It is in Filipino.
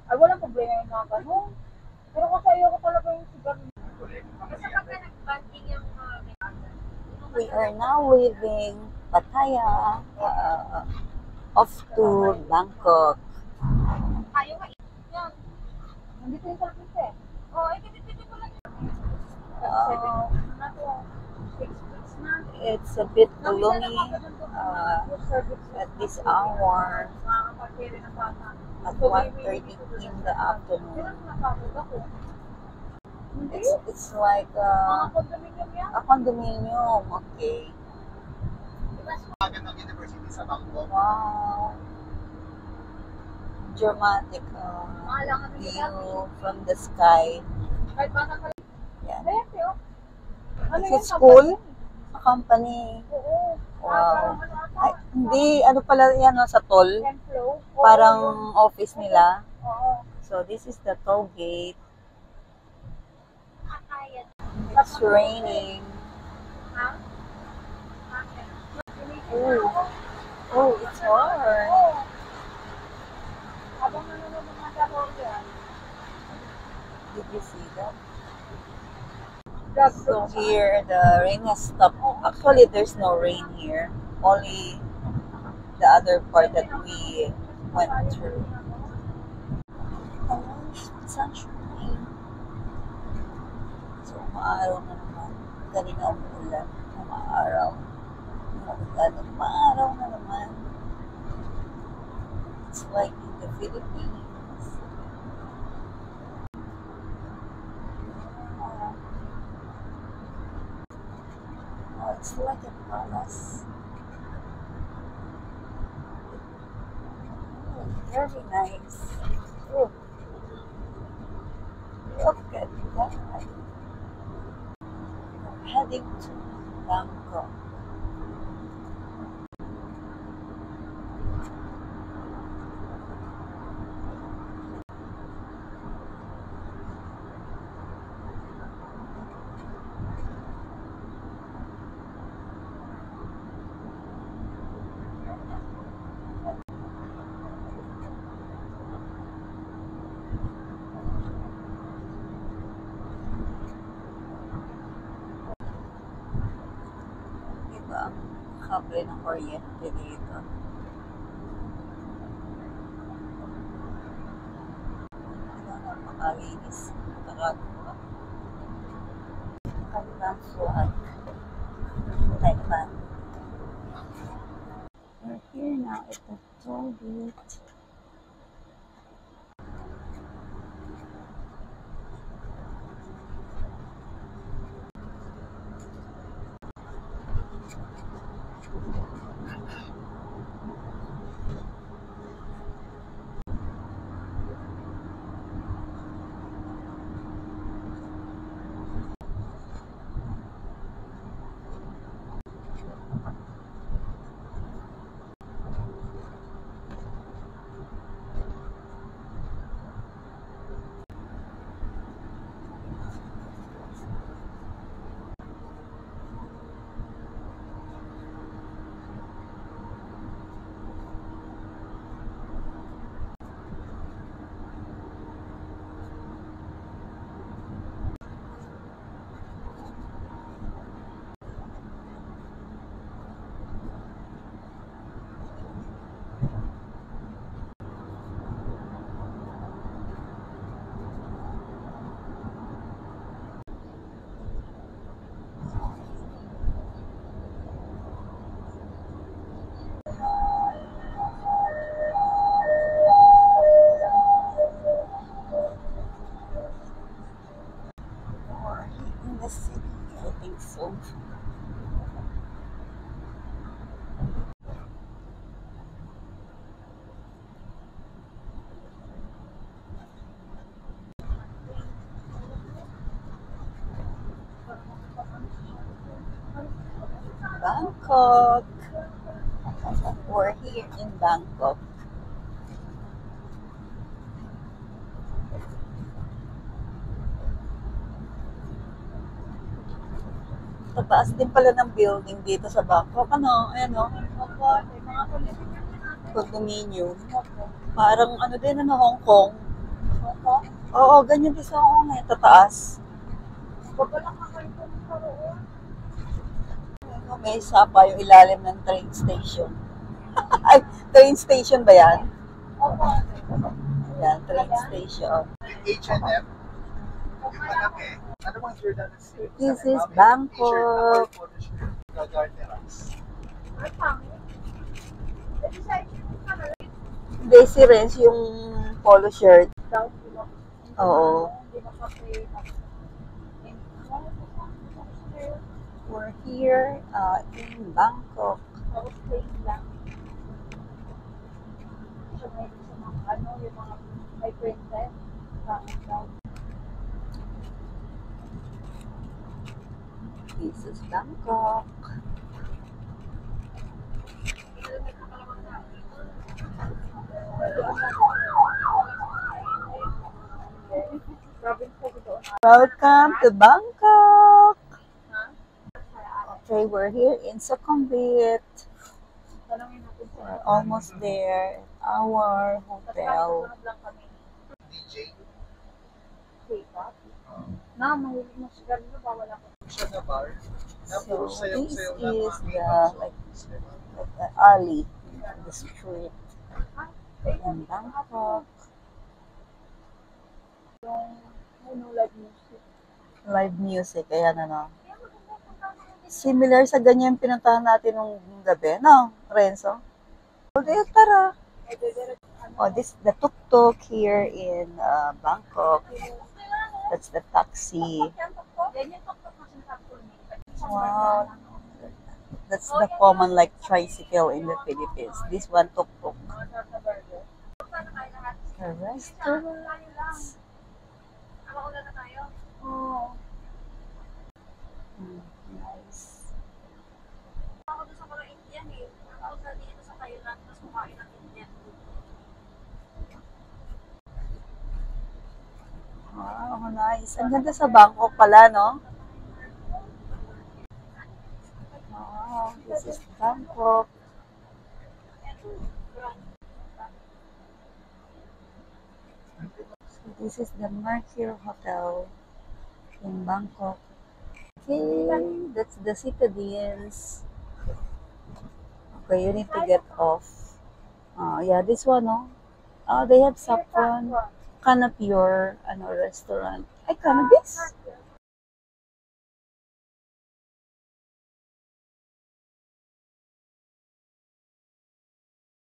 Ay, walang problema yung mga ganun. Pero kasi ayoko talaga yung sigar. We are now leaving Pattaya off to Bangkok. Nandito yung service eh. Oo, ay, titipid ko lang yun. 6 weeks na. It's a bit gloomy at this hour at 1:30 in the afternoon. It's like a condominium, okay. Wow. Dramatic view from the sky. Yan. Is it school? A company? Wow. Ay, hindi, ano pala yan sa toll? Parang office nila. So this is the toll gate. It's raining. Oh, it's hard. Did you see that? So here, the rain has stopped. Actually, there's no rain here. Only the other part that we went through. Oh, sunshine. So, maaraw na naman. Kanina umuulan. Maaraw. Maaraw na naman. It's like in the Philippines. It's like a palace. Oh, very nice. Oh, look at that. We're heading to Bangkok. Kable ng kuryente dito. Napakalinis. Nakakatuwa. Kanilang swag. Taiwan. We're here now at the toll gate. Bangkok. We're here in Bangkok. The Taas din pala ng building dito sa Bangkok. Ano? Ayan o. Opo, may mga condominium natin. Condominium. Opo. Parang ano din, ano, Hong Kong. Opo. Oo, ganyan din sa Hong Kong. Tataas. Baga lang kayo po sa roon. Ano, may isa pa yung ilalim ng train station. Ay, train station ba yan? Opo. Yan, train station. H&M. Yung malaki. Ano bang Jordan? This is Bangkok. Ay, pangit. Kasi sa inyo ka na lang. Daisy Range yung polo shirt. Daw, di ba? Oo. Hindi makapay. We're here in Bangkok. Tapos plain lang. So, may isa mga ano, yung mga may princess. Pangit daw. This is Bangkok. Province kasi doon. Welcome to Bangkok. Ha? Okay, we're here in Sukhumvit. Tanungin natin sa We're almost there at our hotel. Tapos lang kami. DJ. K-pop. Na, mahilig mo sigarilyo, bawal ako. Siya na bar. Na So puro this sayaw-sayaw na is mga the makeup like the alley, the street in Bangkok. Yung ano, live music. Live music, ayan ano. Similar sa ganyan pinuntahan natin nung gabi, no, Renzo? O, tara. Oh, this is the tuk-tuk here in Bangkok. That's the taxi. Wow. That's the common like tricycle in the Philippines. This one tuk-tuk. The restaurants. Nice. Wow, nice. Ang ganda sa Bangkok pala, no? Wow, this is Bangkok. So this is the Mercure Hotel in Bangkok. Okay, that's the Citadines. Okay, you need to get off. Yeah, this one, no? They have saffron. Canapure, ano, restaurant. Ay, cannabis?